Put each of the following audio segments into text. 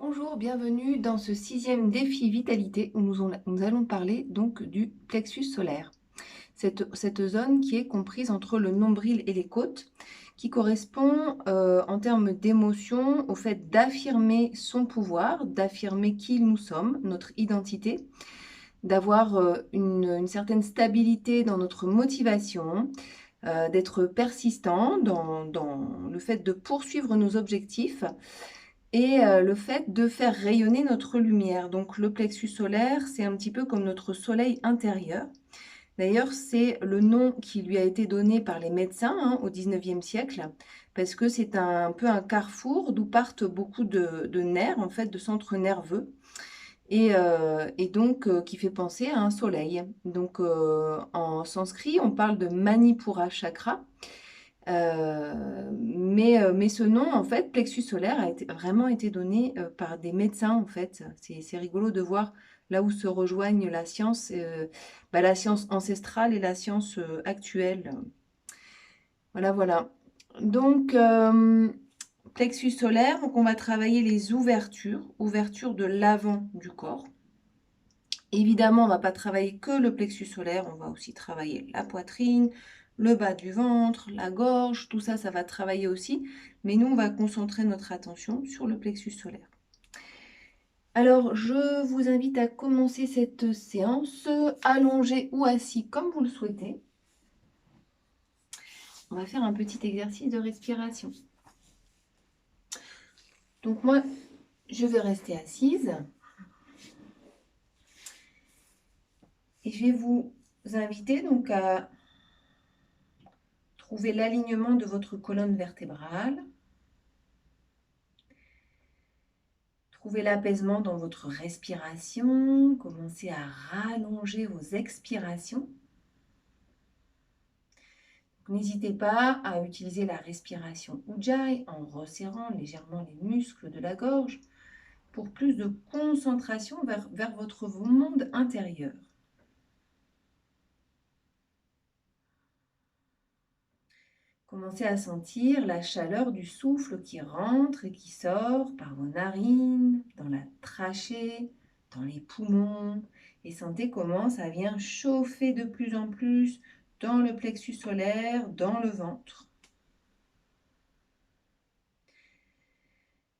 Bonjour, bienvenue dans ce 6e défi vitalité où nous allons parler donc du plexus solaire. Cette zone qui est comprise entre le nombril et les côtes, qui correspond en termes d'émotion au fait d'affirmer son pouvoir, d'affirmer qui nous sommes, notre identité, d'avoir une certaine stabilité dans notre motivation, d'être persistant dans le fait de poursuivre nos objectifs et le fait de faire rayonner notre lumière. Donc le plexus solaire, c'est un petit peu comme notre soleil intérieur. D'ailleurs, c'est le nom qui lui a été donné par les médecins au 19e siècle, parce que c'est un peu un carrefour d'où partent beaucoup de nerfs, en fait, de centres nerveux, et donc qui fait penser à un soleil. Donc en sanskrit, on parle de Manipura chakra, mais ce nom, en fait, plexus solaire, vraiment été donné par des médecins, en fait. C'est rigolo de voir là où se rejoignent la science ancestrale et la science actuelle. Voilà, voilà. Donc, plexus solaire, donc on va travailler les ouvertures de l'avant du corps. Évidemment, on ne va pas travailler que le plexus solaire, on va aussi travailler la poitrine, le bas du ventre, la gorge, tout ça, ça va travailler aussi. Mais nous, on va concentrer notre attention sur le plexus solaire. Alors, je vous invite à commencer cette séance allongé ou assis comme vous le souhaitez. On va faire un petit exercice de respiration. Donc moi, je vais rester assise. Et je vais vous inviter donc à trouver l'alignement de votre colonne vertébrale. Trouvez l'apaisement dans votre respiration. Commencez à rallonger vos expirations. N'hésitez pas à utiliser la respiration Ujjayi en resserrant légèrement les muscles de la gorge pour plus de concentration vers votre monde intérieur. Commencez à sentir la chaleur du souffle qui rentre et qui sort par vos narines, dans la trachée, dans les poumons. Et sentez comment ça vient chauffer de plus en plus dans le plexus solaire, dans le ventre.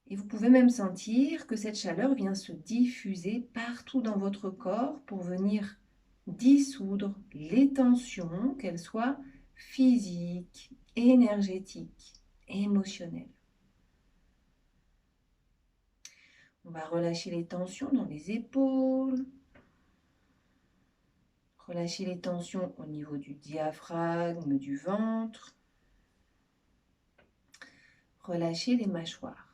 Et vous pouvez même sentir que cette chaleur vient se diffuser partout dans votre corps pour venir dissoudre les tensions, qu'elles soient physiques, énergétiques, émotionnelles. On va relâcher les tensions dans les épaules, relâcher les tensions au niveau du diaphragme, du ventre, relâcher les mâchoires.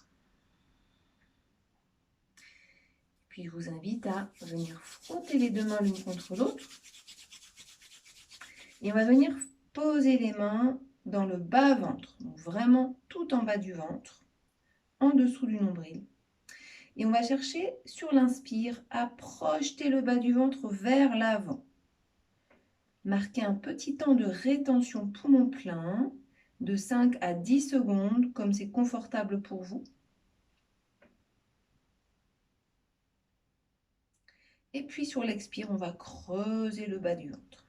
Puis je vous invite à venir frotter les deux mains l'une contre l'autre. Et on va venir poser les mains dans le bas-ventre, donc vraiment tout en bas du ventre, en dessous du nombril. Et on va chercher sur l'inspire à projeter le bas du ventre vers l'avant. Marquez un petit temps de rétention poumon plein, de 5 à 10 secondes, comme c'est confortable pour vous. Et puis sur l'expire, on va creuser le bas du ventre.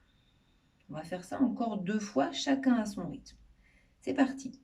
On va faire ça encore 2 fois, chacun à son rythme. C'est parti.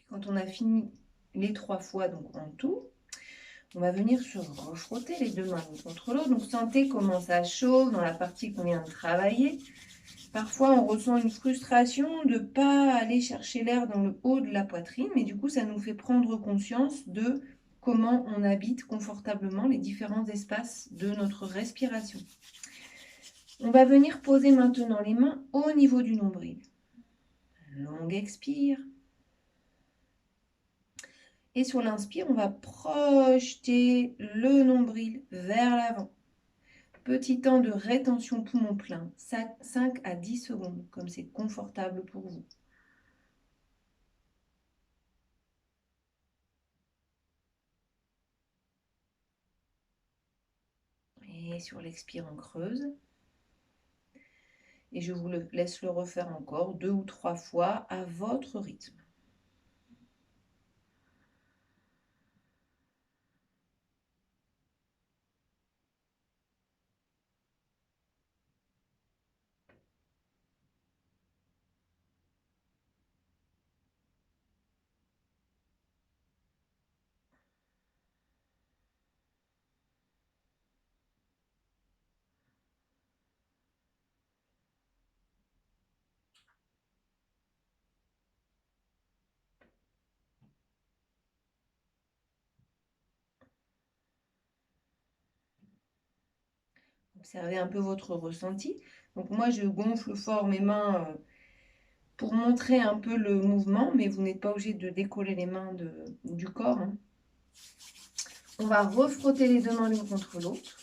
Quand on a fini les 3 fois, donc en tout, on va venir se refrotter les deux mains l'une contre l'autre. Donc sentez comment ça chauffe dans la partie qu'on vient de travailler. Parfois, on ressent une frustration de ne pas aller chercher l'air dans le haut de la poitrine, mais du coup, ça nous fait prendre conscience de comment on habite confortablement les différents espaces de notre respiration. On va venir poser maintenant les mains au niveau du nombril. Longue expire. Et sur l'inspire, on va projeter le nombril vers l'avant. Petit temps de rétention poumon plein, 5 à 10 secondes, comme c'est confortable pour vous. Et sur l'expire, on creuse. Et je vous laisse le refaire encore 2 ou 3 fois à votre rythme. Observez un peu votre ressenti. Donc moi, je gonfle fort mes mains pour montrer un peu le mouvement, mais vous n'êtes pas obligé de décoller les mains du corps. Hein. On va refrotter les deux mains l'une contre l'autre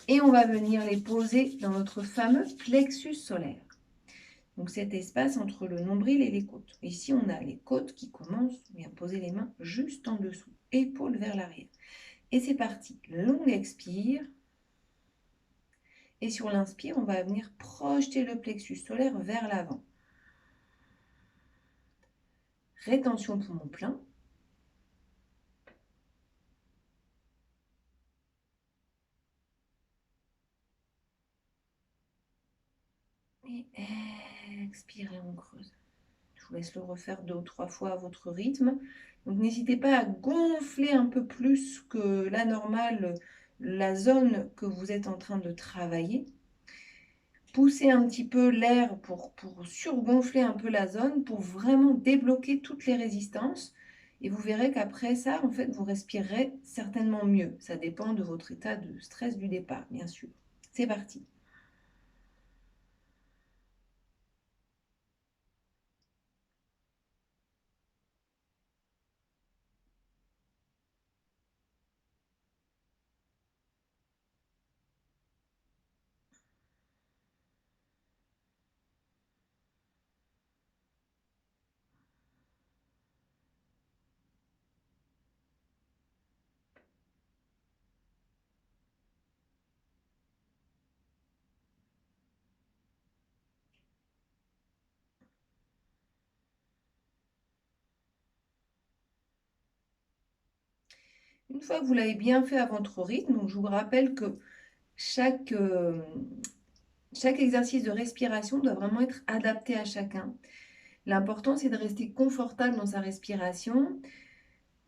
et on va venir les poser dans notre fameux plexus solaire. Donc cet espace entre le nombril et les côtes. Ici, on a les côtes qui commencent, on vient poser les mains juste en dessous, épaules vers l'arrière. Et c'est parti, longue expire. Et sur l'inspire, on va venir projeter le plexus solaire vers l'avant. Rétention poumon plein. Et expirez, on creuse. Je vous laisse le refaire 2 ou 3 fois à votre rythme. Donc n'hésitez pas à gonfler un peu plus que la normale la zone que vous êtes en train de travailler. Poussez un petit peu l'air pour surgonfler un peu la zone, pour vraiment débloquer toutes les résistances. Et vous verrez qu'après ça, en fait, vous respirerez certainement mieux. Ça dépend de votre état de stress du départ, bien sûr. C'est parti. Une fois que vous l'avez bien fait à votre rythme, donc je vous rappelle que chaque exercice de respiration doit vraiment être adapté à chacun. L'important, c'est de rester confortable dans sa respiration.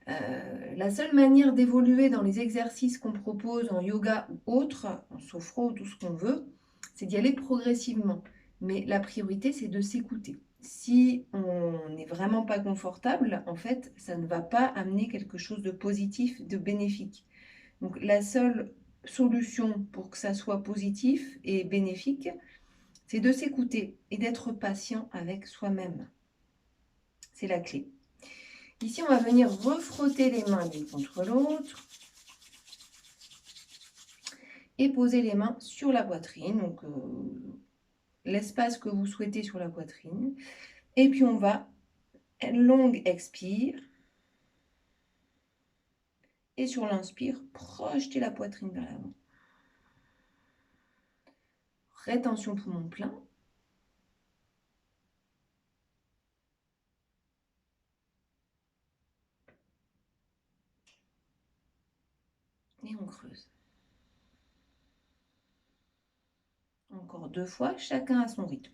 La seule manière d'évoluer dans les exercices qu'on propose en yoga ou autre, en sophro, tout ce qu'on veut, c'est d'y aller progressivement. Mais la priorité, c'est de s'écouter. Si on n'est vraiment pas confortable, en fait, ça ne va pas amener quelque chose de positif, de bénéfique. Donc la seule solution pour que ça soit positif et bénéfique, c'est de s'écouter et d'être patient avec soi-même. C'est la clé. Ici, on va venir refrotter les mains l'une contre l'autre et poser les mains sur la poitrine, donc l'espace que vous souhaitez sur la poitrine. Et puis on va, longue expire, et sur l'inspire, projeter la poitrine vers l'avant. Rétention poumon plein. Et on creuse. Encore 2 fois, chacun à son rythme.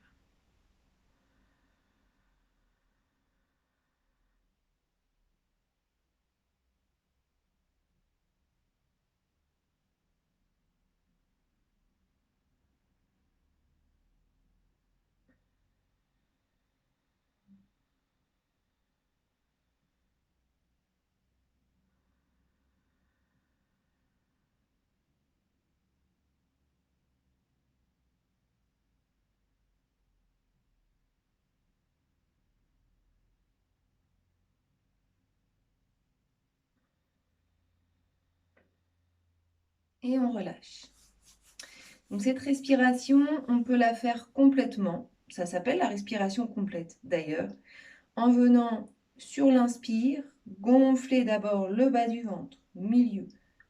Et on relâche. Donc cette respiration, on peut la faire complètement. Ça s'appelle la respiration complète d'ailleurs. En venant sur l'inspire, gonfler d'abord le bas du ventre, milieu,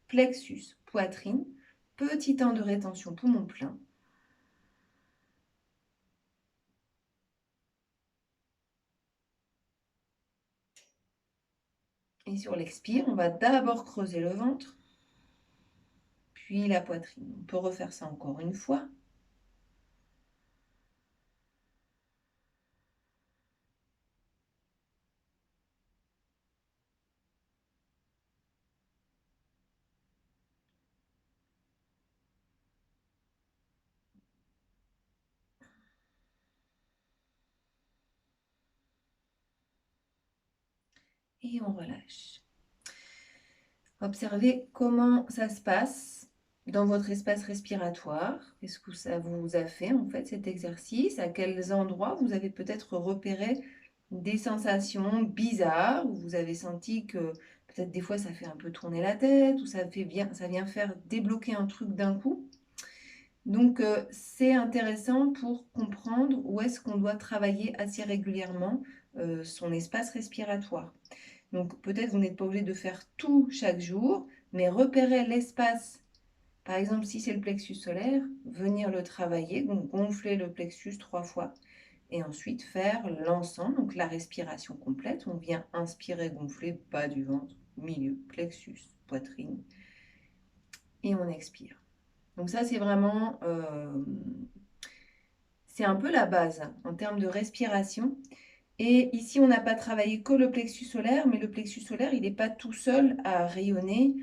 plexus, poitrine. Petit temps de rétention, poumon plein. Et sur l'expire, on va d'abord creuser le ventre, puis la poitrine. On peut refaire ça encore une fois. Et on relâche. Observez comment ça se passe dans votre espace respiratoire. Qu'est-ce que ça vous a fait en fait cet exercice? À quels endroits vous avez peut-être repéré des sensations bizarres, où vous avez senti que peut-être des fois ça fait un peu tourner la tête, ou ça vient faire débloquer un truc d'un coup. Donc c'est intéressant pour comprendre où est-ce qu'on doit travailler assez régulièrement son espace respiratoire. Donc peut-être vous n'êtes pas obligé de faire tout chaque jour, mais repérer l'espace. Par exemple, si c'est le plexus solaire, venir le travailler, donc gonfler le plexus 3 fois. Et ensuite faire l'ensemble, donc la respiration complète. On vient inspirer, gonfler, bas du ventre, milieu, plexus, poitrine. Et on expire. Donc ça, c'est vraiment, c'est un peu la base en termes de respiration. Et ici, on n'a pas travaillé que le plexus solaire, mais le plexus solaire, il n'est pas tout seul à rayonner.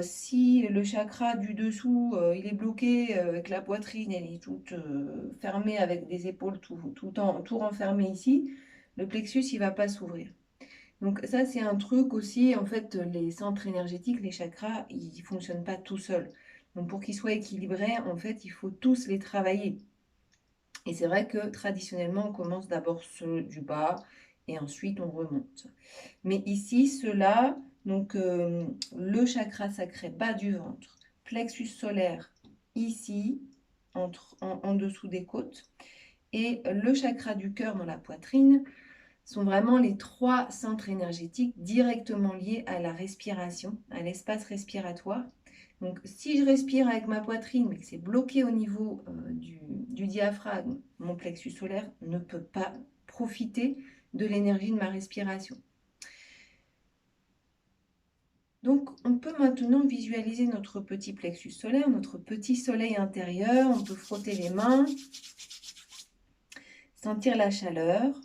Si le chakra du dessous, il est bloqué avec la poitrine, elle est toute fermée avec des épaules tout renfermées ici, le plexus, il ne va pas s'ouvrir. Donc ça, c'est un truc aussi, en fait, les centres énergétiques, les chakras, ils ne fonctionnent pas tout seuls. Donc pour qu'ils soient équilibrés, en fait, il faut tous les travailler. Et c'est vrai que traditionnellement, on commence d'abord ceux du bas et ensuite on remonte. Mais ici, ceux-là, donc le chakra sacré bas du ventre, plexus solaire ici, en dessous des côtes, et le chakra du cœur dans la poitrine, sont vraiment les 3 centres énergétiques directement liés à la respiration, à l'espace respiratoire. Donc, si je respire avec ma poitrine, mais que c'est bloqué au niveau du diaphragme, mon plexus solaire ne peut pas profiter de l'énergie de ma respiration. Donc, on peut maintenant visualiser notre petit plexus solaire, notre petit soleil intérieur. On peut frotter les mains, sentir la chaleur.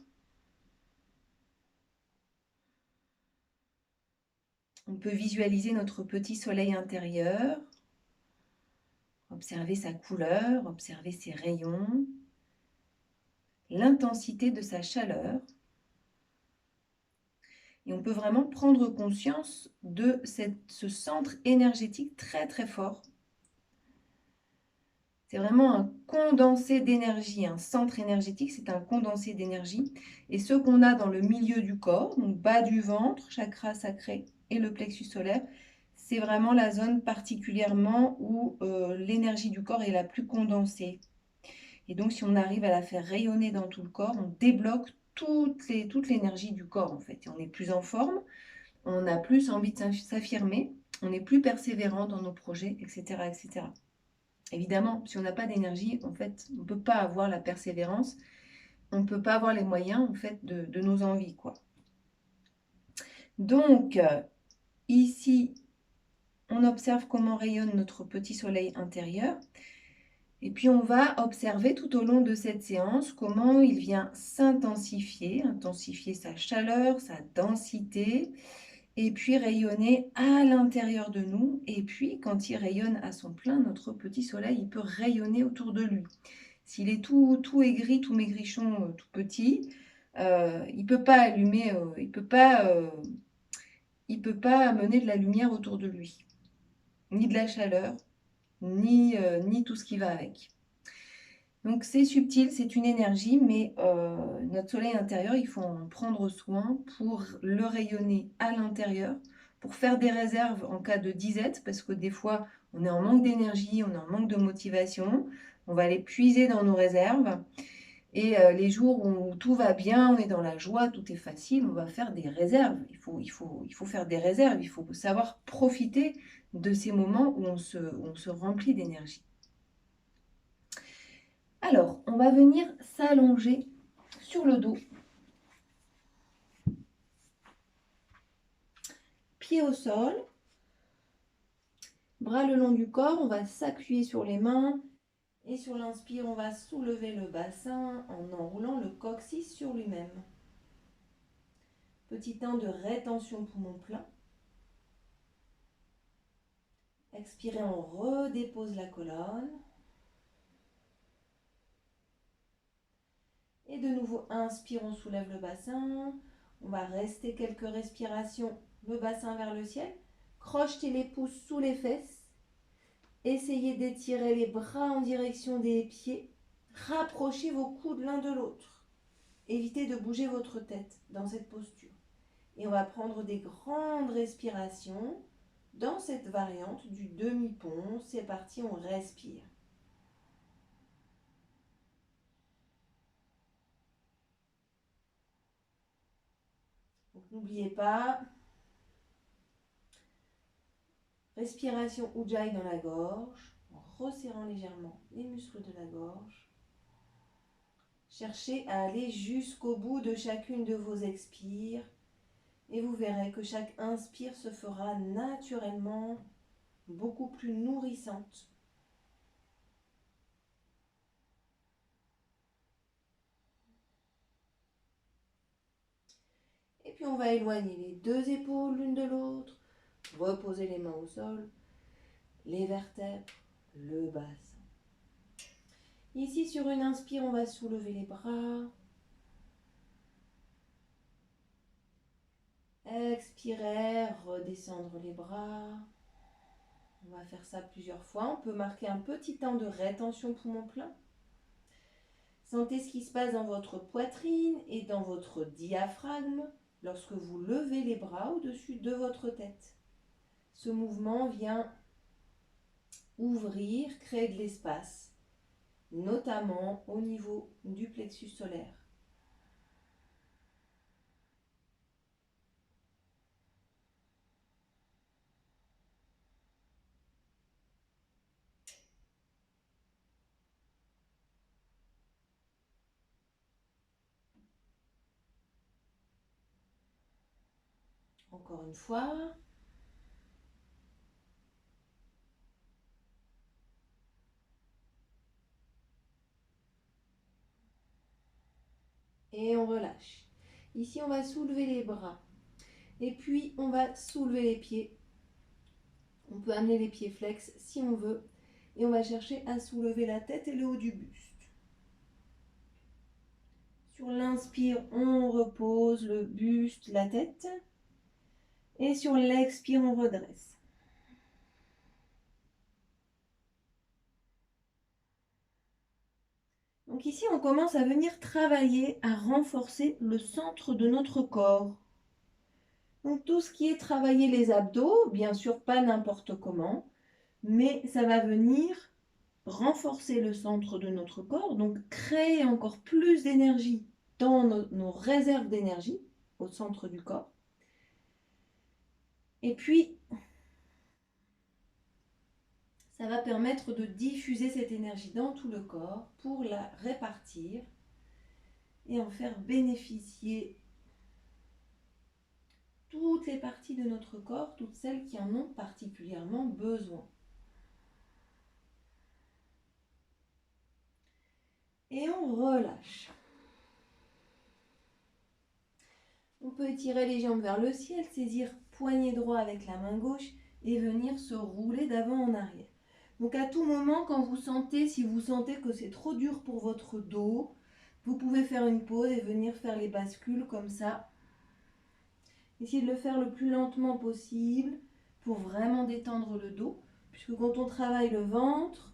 On peut visualiser notre petit soleil intérieur. Observer sa couleur, observer ses rayons, l'intensité de sa chaleur. Et on peut vraiment prendre conscience de ce centre énergétique très très fort. C'est vraiment un condensé d'énergie. Un centre énergétique, c'est un condensé d'énergie. Et ce qu'on a dans le milieu du corps, donc bas du ventre, chakra sacré et le plexus solaire, c'est vraiment la zone particulièrement où l'énergie du corps est la plus condensée. Et donc, si on arrive à la faire rayonner dans tout le corps, on débloque toute l'énergie du corps, en fait. Et on est plus en forme, on a plus envie de s'affirmer, on est plus persévérant dans nos projets, etc., etc. Évidemment, si on n'a pas d'énergie, en fait, on ne peut pas avoir la persévérance, on ne peut pas avoir les moyens, en fait, de nos envies, quoi. Donc, ici, on observe comment rayonne notre petit soleil intérieur. Et puis, on va observer tout au long de cette séance comment il vient s'intensifier, intensifier sa chaleur, sa densité, et puis rayonner à l'intérieur de nous. Et puis, quand il rayonne à son plein, notre petit soleil, il peut rayonner autour de lui. S'il est tout aigri, tout maigrichon, tout petit, il ne peut pas allumer, il peut pas amener de la lumière autour de lui, ni de la chaleur, ni tout ce qui va avec. Donc c'est subtil, c'est une énergie, mais notre soleil intérieur, il faut en prendre soin pour le rayonner à l'intérieur, pour faire des réserves en cas de disette, parce que des fois, on est en manque d'énergie, on est en manque de motivation. On va aller puiser dans nos réserves. Et les jours où tout va bien, on est dans la joie, tout est facile, on va faire des réserves. Il faut faire des réserves, il faut savoir profiter de ces moments où on se remplit d'énergie. Alors, on va venir s'allonger sur le dos. Pieds au sol. Bras le long du corps, on va s'appuyer sur les mains. Et sur l'inspire, on va soulever le bassin en enroulant le coccyx sur lui-même. Petit temps de rétention poumon plein. Expirez, on redépose la colonne. Et de nouveau, inspire, on soulève le bassin. On va rester quelques respirations, le bassin vers le ciel. Crochetez les pouces sous les fesses. Essayez d'étirer les bras en direction des pieds. Rapprochez vos coudes l'un de l'autre. Évitez de bouger votre tête dans cette posture. Et on va prendre des grandes respirations dans cette variante du demi-pont. C'est parti, on respire. Donc n'oubliez pas, respiration Ujjayi dans la gorge, en resserrant légèrement les muscles de la gorge. Cherchez à aller jusqu'au bout de chacune de vos expires. Et vous verrez que chaque inspire se fera naturellement beaucoup plus nourrissante. Et puis on va éloigner les deux épaules l'une de l'autre, reposer les mains au sol, les vertèbres, le bassin. Ici sur une inspire, on va soulever les bras. Expirez, redescendre les bras. On va faire ça plusieurs fois. On peut marquer un petit temps de rétention poumon plein. Sentez ce qui se passe dans votre poitrine et dans votre diaphragme lorsque vous levez les bras au-dessus de votre tête. Ce mouvement vient ouvrir, créer de l'espace, notamment au niveau du plexus solaire. Encore une fois. Et on relâche. Ici, on va soulever les bras. Et puis, on va soulever les pieds. On peut amener les pieds flex si on veut. Et on va chercher à soulever la tête et le haut du buste. Sur l'inspire, on repose le buste, la tête. Et sur l'expire, on redresse. Donc ici, on commence à venir travailler à renforcer le centre de notre corps. Donc tout ce qui est travailler les abdos, bien sûr pas n'importe comment, mais ça va venir renforcer le centre de notre corps, donc créer encore plus d'énergie dans nos réserves d'énergie au centre du corps. Et puis, ça va permettre de diffuser cette énergie dans tout le corps pour la répartir et en faire bénéficier toutes les parties de notre corps, toutes celles qui en ont particulièrement besoin. Et on relâche. On peut étirer les jambes vers le ciel, saisir poignet droit avec la main gauche et venir se rouler d'avant en arrière. Donc à tout moment, quand vous sentez, si vous sentez que c'est trop dur pour votre dos, vous pouvez faire une pause et venir faire les bascules comme ça. Essayez de le faire le plus lentement possible pour vraiment détendre le dos, puisque quand on travaille le ventre,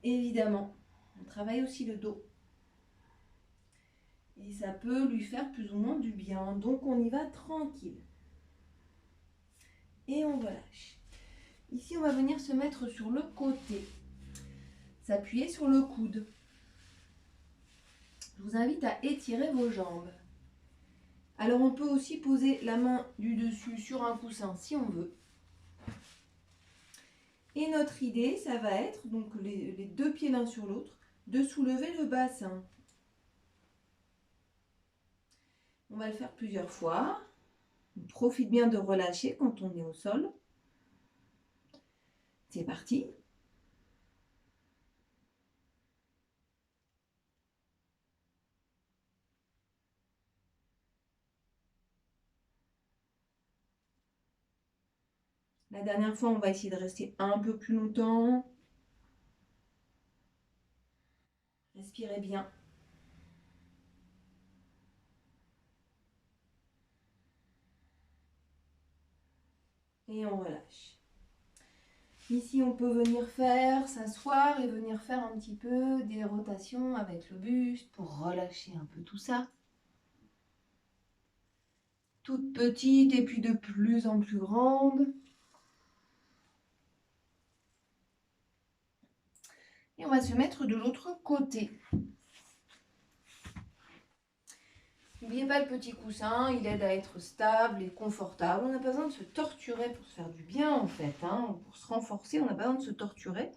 évidemment, on travaille aussi le dos. Et ça peut lui faire plus ou moins du bien. Donc on y va tranquille. et on relâche. Ici, on va venir se mettre sur le côté, s'appuyer sur le coude. Je vous invite à étirer vos jambes. Alors, on peut aussi poser la main du dessus sur un coussin si on veut. Et notre idée, ça va être, donc les deux pieds l'un sur l'autre, de soulever le bassin. On va le faire plusieurs fois. On profite bien de relâcher quand on est au sol. C'est parti. La dernière fois, on va essayer de rester un peu plus longtemps. Respirez bien. Et on relâche. Ici, on peut venir s'asseoir et venir faire un petit peu des rotations avec le buste pour relâcher un peu tout ça. Toute petite et puis de plus en plus grande. Et on va se mettre de l'autre côté. N'oubliez pas le petit coussin, il aide à être stable et confortable. On n'a pas besoin de se torturer pour se faire du bien en fait. Pour se renforcer, on n'a pas besoin de se torturer,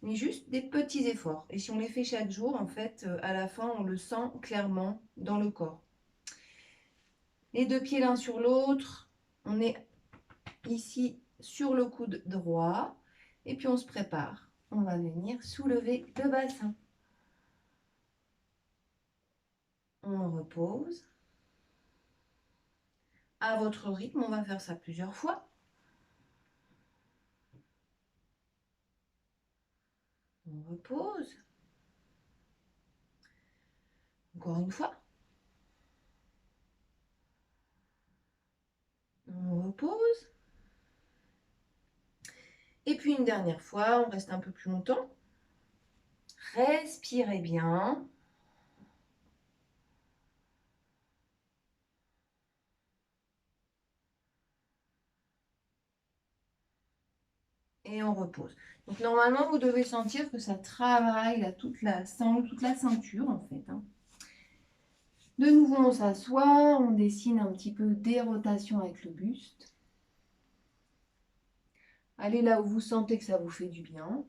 mais juste des petits efforts. Et si on les fait chaque jour, en fait, à la fin, on le sent clairement dans le corps. Les deux pieds l'un sur l'autre, on est ici sur le coude droit. Et puis on se prépare. On va venir soulever le bassin. On repose. À votre rythme, on va faire ça plusieurs fois. On repose. Encore une fois. On repose. Et puis une dernière fois, on reste un peu plus longtemps. Respirez bien. Et on repose. Donc normalement, vous devez sentir que ça travaille là, toute la ceinture en fait. De nouveau, on s'assoit, on dessine un petit peu des rotations avec le buste. Allez là où vous sentez que ça vous fait du bien.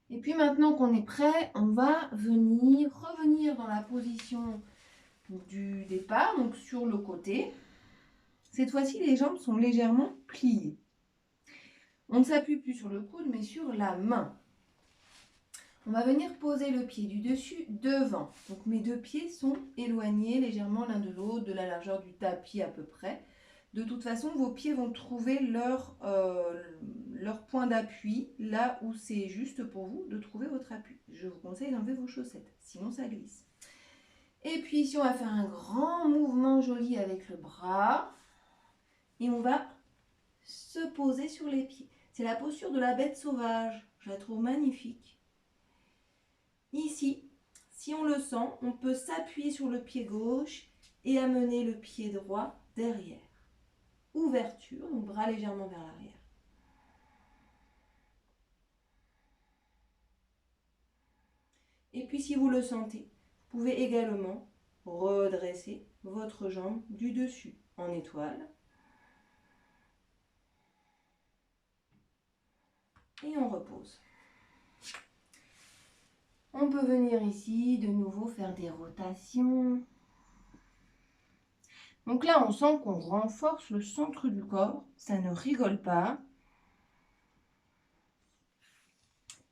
Et puis maintenant qu'on est prêt, on va revenir dans la position du départ, donc sur le côté. Cette fois-ci, les jambes sont légèrement pliées. On ne s'appuie plus sur le coude, mais sur la main. On va venir poser le pied du dessus devant. Donc mes deux pieds sont éloignés légèrement l'un de l'autre, de la largeur du tapis à peu près. De toute façon, vos pieds vont trouver leur point d'appui là où c'est juste pour vous de trouver votre appui. Je vous conseille d'enlever vos chaussettes, sinon ça glisse. Et puis ici, on va faire un grand mouvement joli avec le bras. Et on va se poser sur les pieds. C'est la posture de la bête sauvage. Je la trouve magnifique. Ici, si on le sent, on peut s'appuyer sur le pied gauche et amener le pied droit derrière. Ouverture, donc bras légèrement vers l'arrière. Et puis si vous le sentez, vous pouvez également redresser votre jambe du dessus en étoile. Et on repose. On peut venir ici de nouveau faire des rotations. Donc là, on sent qu'on renforce le centre du corps. Ça ne rigole pas.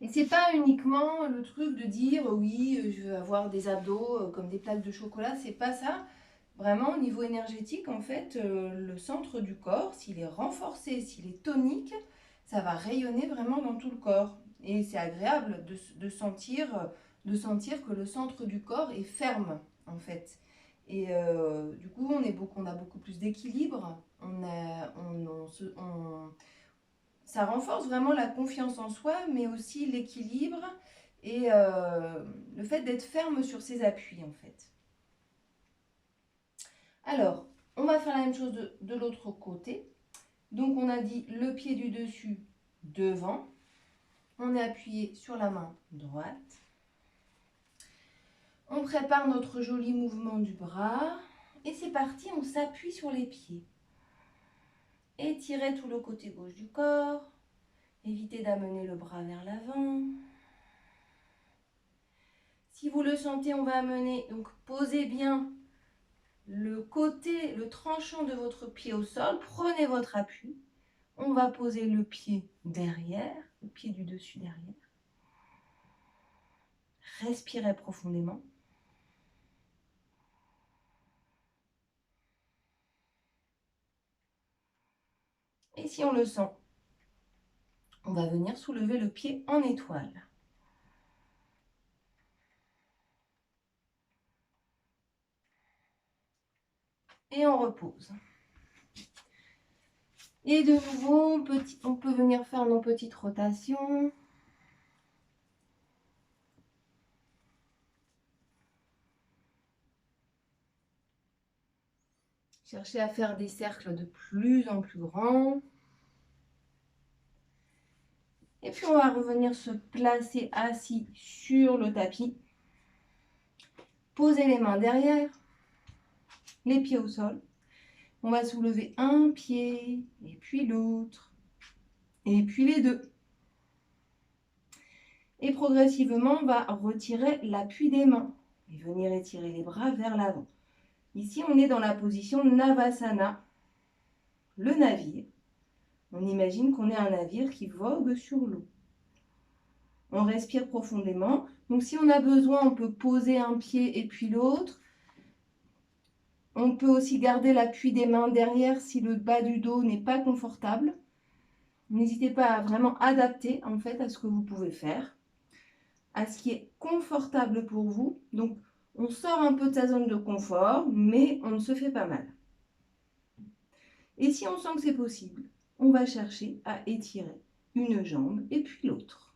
Et c'est pas uniquement le truc de dire oui, je veux avoir des abdos comme des plaques de chocolat. C'est pas ça. Vraiment, au niveau énergétique, en fait, le centre du corps, s'il est renforcé, s'il est tonique, ça va rayonner vraiment dans tout le corps. Et c'est agréable de sentir que le centre du corps est ferme, en fait. Et du coup, on a beaucoup plus d'équilibre. Ça renforce vraiment la confiance en soi, mais aussi l'équilibre et le fait d'être ferme sur ses appuis, en fait. Alors, On va faire la même chose de l'autre côté. Donc on a dit le pied du dessus devant. On est appuyé sur la main droite. On prépare notre joli mouvement du bras. Et c'est parti, on s'appuie sur les pieds. Étirez tout le côté gauche du corps. Évitez d'amener le bras vers l'avant. Si vous le sentez, on va amener, donc posez bien le côté, le tranchant de votre pied au sol. Prenez votre appui. On va poser le pied derrière, le pied du dessus derrière. Respirez profondément. Et si on le sent, on va venir soulever le pied en étoile. Et on repose. Et de nouveau, on peut venir faire nos petites rotations. Cherchez à faire des cercles de plus en plus grands. Et puis on va revenir se placer assis sur le tapis. Posez les mains derrière, les pieds au sol. On va soulever un pied, et puis l'autre, et puis les deux. Et progressivement, on va retirer l'appui des mains et venir étirer les bras vers l'avant. Ici, on est dans la position Navasana, le navire. On imagine qu'on est un navire qui vogue sur l'eau. On respire profondément. Donc, si on a besoin, on peut poser un pied et puis l'autre. On peut aussi garder l'appui des mains derrière si le bas du dos n'est pas confortable. N'hésitez pas à vraiment adapter en fait à ce que vous pouvez faire, à ce qui est confortable pour vous. Donc, on sort un peu de sa zone de confort, mais on ne se fait pas mal. Et si on sent que c'est possible, on va chercher à étirer une jambe et puis l'autre.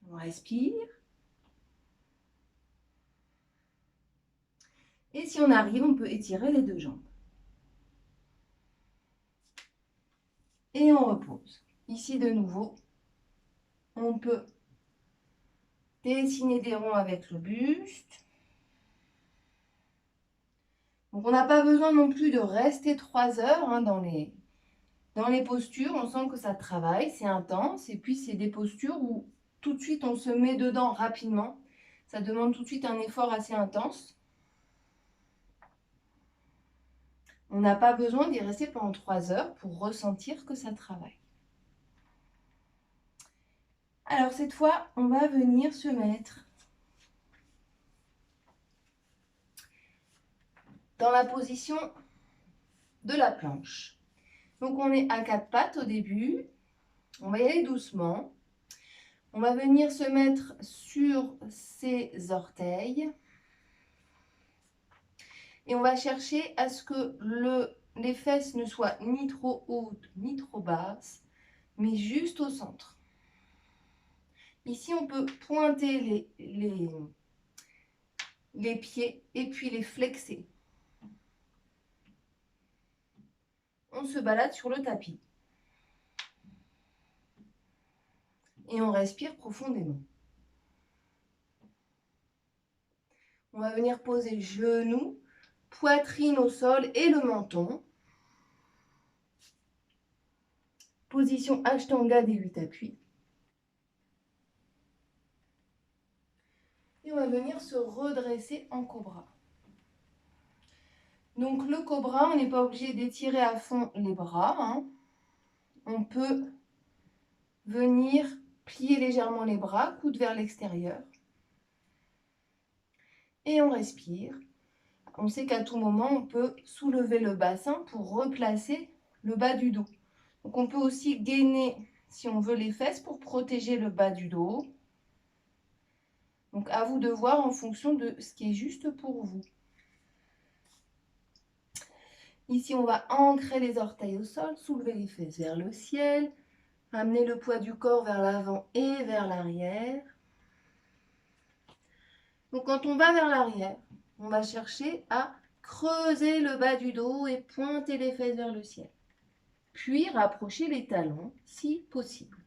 On respire. Et si on arrive, on peut étirer les deux jambes. Et on repose. Ici, de nouveau, on peut dessiner des ronds avec le buste. Donc, on n'a pas besoin non plus de rester 3 heures dans les postures. On sent que ça travaille, c'est intense. Et puis, c'est des postures où tout de suite, on se met dedans rapidement. Ça demande tout de suite un effort assez intense. On n'a pas besoin d'y rester pendant 3 heures pour ressentir que ça travaille. Alors, cette fois, on va venir se mettre dans la position de la planche. Donc, on est à 4 pattes au début. On va y aller doucement. On va venir se mettre sur ses orteils. Et on va chercher à ce que les fesses ne soient ni trop hautes ni trop basses, mais juste au centre. Ici, on peut pointer les pieds et puis les flexer. On se balade sur le tapis. Et on respire profondément. On va venir poser genoux, poitrine au sol et le menton. Position Ashtanga des 8 appuis. Et on va venir se redresser en cobra. Donc le cobra, on n'est pas obligé d'étirer à fond les bras. On peut venir plier légèrement les bras, coude vers l'extérieur. Et on respire. On sait qu'à tout moment, on peut soulever le bassin pour replacer le bas du dos. Donc on peut aussi gainer, si on veut, les fesses pour protéger le bas du dos. Donc à vous de voir en fonction de ce qui est juste pour vous. Ici, on va ancrer les orteils au sol, soulever les fesses vers le ciel, amener le poids du corps vers l'avant et vers l'arrière. Donc quand on va vers l'arrière, on va chercher à creuser le bas du dos et pointer les fesses vers le ciel. Puis rapprocher les talons si possible.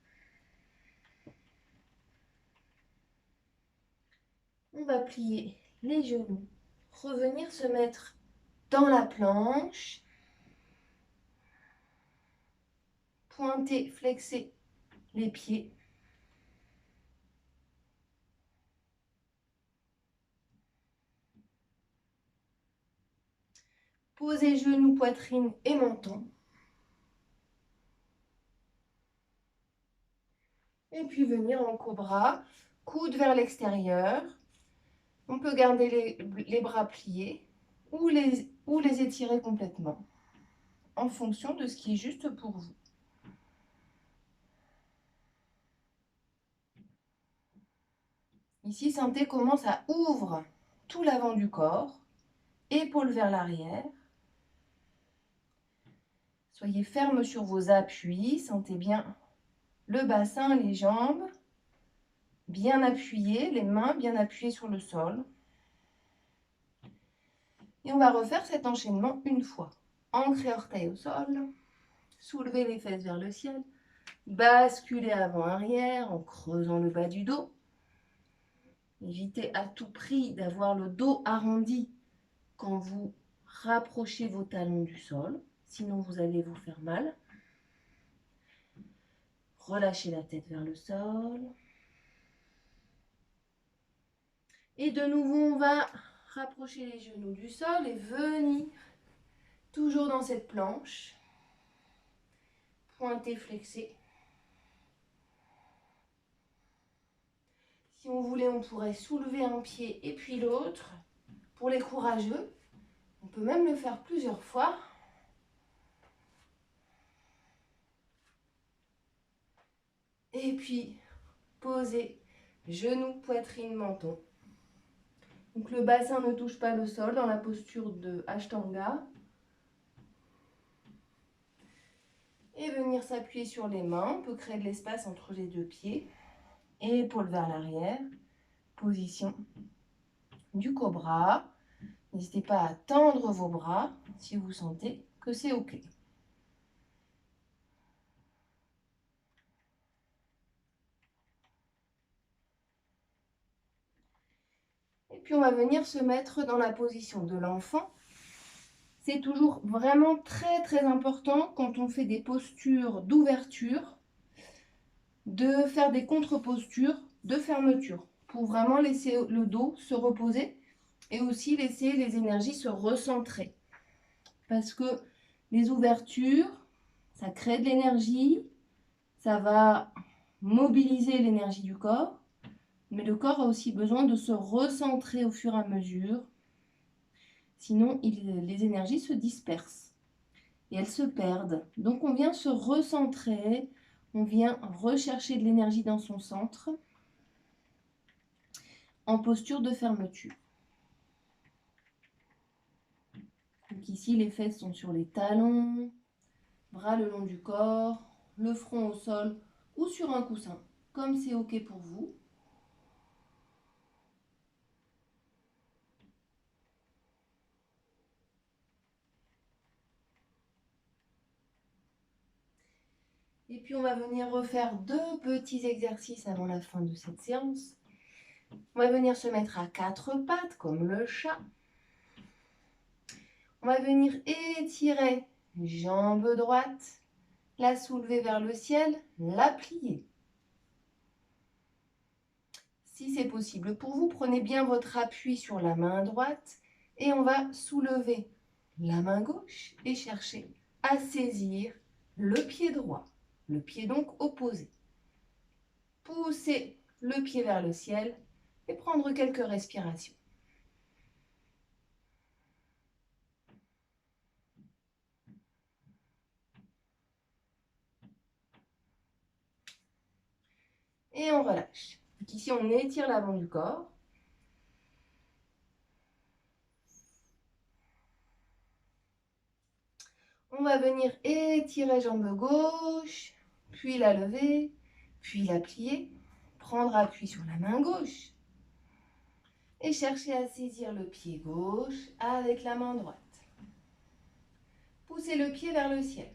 On va plier les genoux, revenir se mettre dans la planche, pointer, flexer les pieds. Poser genoux, poitrine et menton. Et puis venir en cobra, coude vers l'extérieur. On peut garder les bras pliés ou les étirer complètement en fonction de ce qui est juste pour vous. Ici, sentez comment ça ouvre tout l'avant du corps, épaules vers l'arrière. Soyez ferme sur vos appuis, sentez bien le bassin, les jambes, bien appuyées, les mains bien appuyées sur le sol. Et on va refaire cet enchaînement une fois. Ancrer orteil au sol, soulever les fesses vers le ciel, basculer avant-arrière en creusant le bas du dos. Évitez à tout prix d'avoir le dos arrondi quand vous rapprochez vos talons du sol, sinon vous allez vous faire mal. Relâchez la tête vers le sol. Et de nouveau, on va rapprocher les genoux du sol et venir toujours dans cette planche. Pointer, flexer. Si on voulait, on pourrait soulever un pied et puis l'autre. Pour les courageux, on peut même le faire plusieurs fois. Et puis, poser genoux, poitrine, menton. Donc le bassin ne touche pas le sol dans la posture de Ashtanga. Et venir s'appuyer sur les mains. On peut créer de l'espace entre les deux pieds. Et épaules vers l'arrière. Position du cobra. N'hésitez pas à tendre vos bras si vous sentez que c'est OK. Et puis on va venir se mettre dans la position de l'enfant. C'est toujours vraiment très très important quand on fait des postures d'ouverture de faire des contre-postures de fermeture pour vraiment laisser le dos se reposer et aussi laisser les énergies se recentrer. Parce que les ouvertures, ça crée de l'énergie, ça va mobiliser l'énergie du corps, mais le corps a aussi besoin de se recentrer au fur et à mesure. Sinon, les énergies se dispersent et elles se perdent. Donc, on vient se recentrer, on vient rechercher de l'énergie dans son centre en posture de fermeture. Donc ici, les fesses sont sur les talons, bras le long du corps, le front au sol ou sur un coussin, comme c'est OK pour vous. Et puis, on va venir refaire deux petits exercices avant la fin de cette séance. On va venir se mettre à quatre pattes, comme le chat. On va venir étirer jambe droite, la soulever vers le ciel, la plier. Si c'est possible pour vous, prenez bien votre appui sur la main droite et on va soulever la main gauche et chercher à saisir le pied droit, le pied donc opposé. Poussez le pied vers le ciel et prendre quelques respirations. Et on relâche. Donc ici, on étire l'avant du corps. On va venir étirer jambe gauche, puis la lever, puis la plier. Prendre appui sur la main gauche. Et cherchez à saisir le pied gauche avec la main droite. Poussez le pied vers le ciel.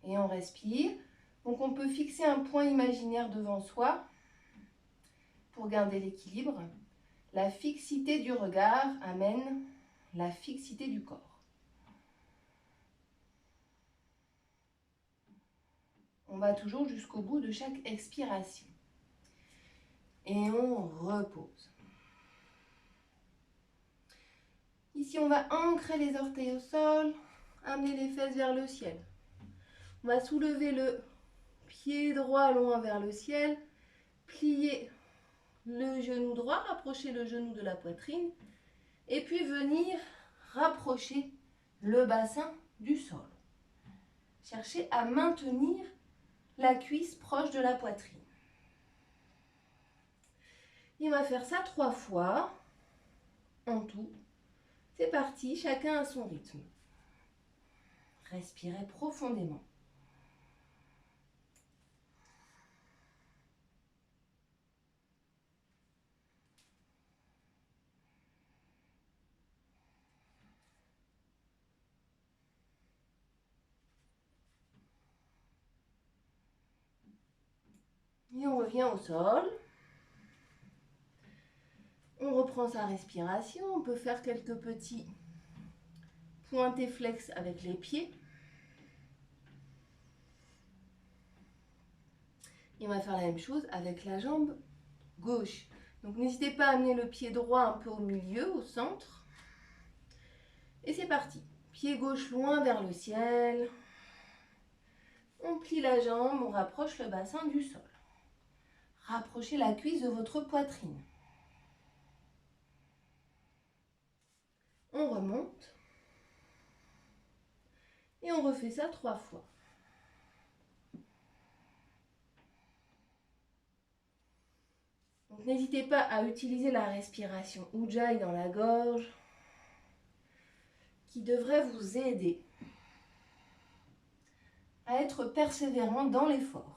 Et on respire. Donc on peut fixer un point imaginaire devant soi pour garder l'équilibre. La fixité du regard amène la fixité du corps. On va toujours jusqu'au bout de chaque expiration. Et on repose. Ici, on va ancrer les orteils au sol, amener les fesses vers le ciel. On va soulever le pied droit loin vers le ciel, plier le genou droit, rapprocher le genou de la poitrine, et puis venir rapprocher le bassin du sol. Cherchez à maintenir la cuisse proche de la poitrine. Et on va faire ça 3 fois en tout. C'est parti, chacun à son rythme. Respirez profondément. Et on revient au sol. On reprend sa respiration. On peut faire quelques petits pointés flex avec les pieds. Et on va faire la même chose avec la jambe gauche. Donc n'hésitez pas à amener le pied droit un peu au milieu, au centre. Et c'est parti. Pied gauche loin vers le ciel. On plie la jambe, on rapproche le bassin du sol. Rapprochez la cuisse de votre poitrine. On remonte. Et on refait ça 3 fois. Donc n'hésitez pas à utiliser la respiration Ujjayi dans la gorge qui devrait vous aider à être persévérant dans l'effort.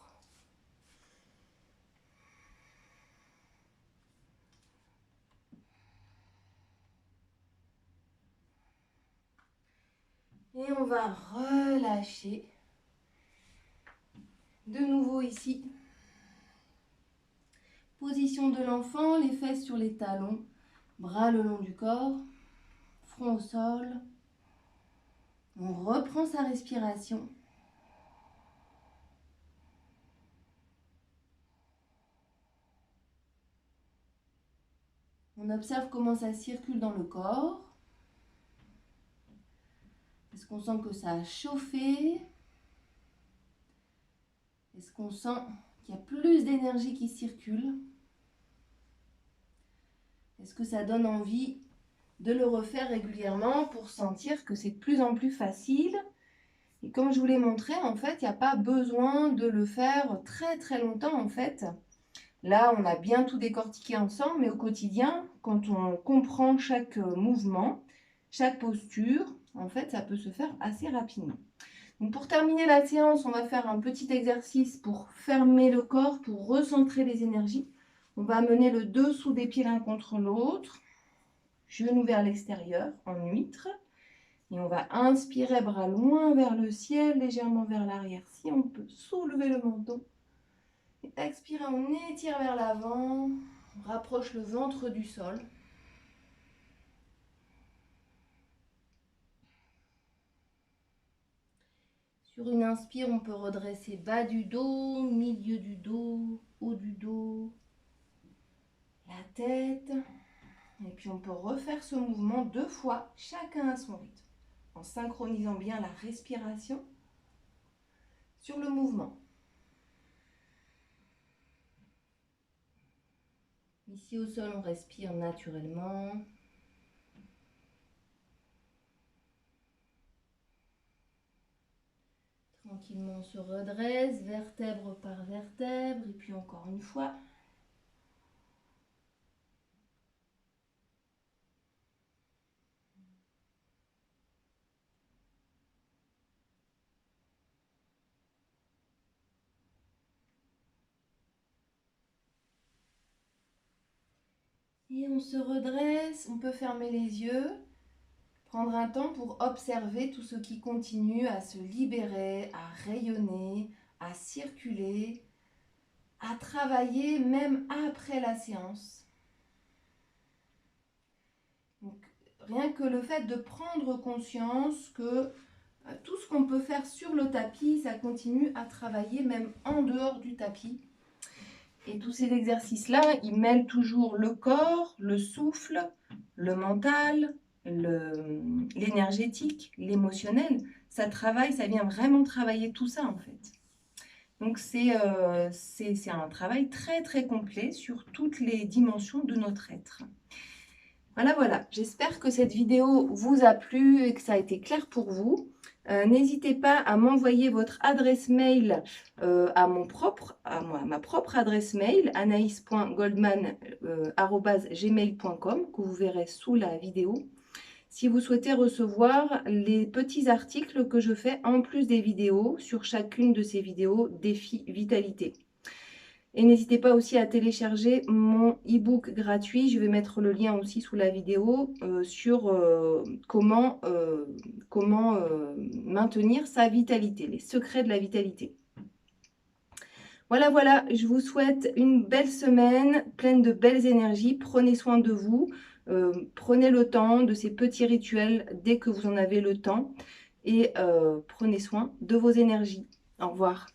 Et on va relâcher. De nouveau ici. Position de l'enfant, les fesses sur les talons, bras le long du corps, front au sol. On reprend sa respiration. On observe comment ça circule dans le corps. Est-ce qu'on sent que ça a chauffé? Est-ce qu'on sent qu'il y a plus d'énergie qui circule? Est-ce que ça donne envie de le refaire régulièrement pour sentir que c'est de plus en plus facile? Et comme je vous l'ai montré, en fait, il n'y a pas besoin de le faire très très longtemps en fait. Là, on a bien tout décortiqué ensemble, mais au quotidien, quand on comprend chaque mouvement, chaque posture, en fait, ça peut se faire assez rapidement. Donc pour terminer la séance, on va faire un petit exercice pour fermer le corps, pour recentrer les énergies. On va amener le dessous des pieds l'un contre l'autre, genoux vers l'extérieur, en huître. Et on va inspirer, bras loin vers le ciel, légèrement vers l'arrière. Si on peut soulever le menton. Et expirez, on étire vers l'avant, on rapproche le ventre du sol. Sur une inspire, on peut redresser bas du dos, milieu du dos, haut du dos, la tête. Et puis on peut refaire ce mouvement 2 fois, chacun à son rythme, en synchronisant bien la respiration sur le mouvement. Ici au sol, on respire naturellement. Tranquillement, on se redresse, vertèbre par vertèbre, et puis encore une fois. Et on se redresse, on peut fermer les yeux, prendre un temps pour observer tout ce qui continue à se libérer, à rayonner, à circuler, à travailler même après la séance. Donc, rien que le fait de prendre conscience que tout ce qu'on peut faire sur le tapis, ça continue à travailler même en dehors du tapis. Et tous ces exercices-là, ils mêlent toujours le corps, le souffle, le mental, l'énergétique, l'émotionnel. Ça travaille, ça vient vraiment travailler tout ça en fait. Donc c'est un travail très très complet sur toutes les dimensions de notre être. Voilà, j'espère que cette vidéo vous a plu et que ça a été clair pour vous. N'hésitez pas à m'envoyer votre adresse mail à ma propre adresse mail, anaïs.goldman@gmail.com, que vous verrez sous la vidéo. Si vous souhaitez recevoir les petits articles que je fais en plus des vidéos, sur chacune de ces vidéos défi vitalité. Et n'hésitez pas aussi à télécharger mon e-book gratuit. Je vais mettre le lien aussi sous la vidéo sur comment maintenir sa vitalité, les secrets de la vitalité. Voilà, je vous souhaite une belle semaine, pleine de belles énergies. Prenez soin de vous, prenez le temps de ces petits rituels dès que vous en avez le temps. Et prenez soin de vos énergies. Au revoir.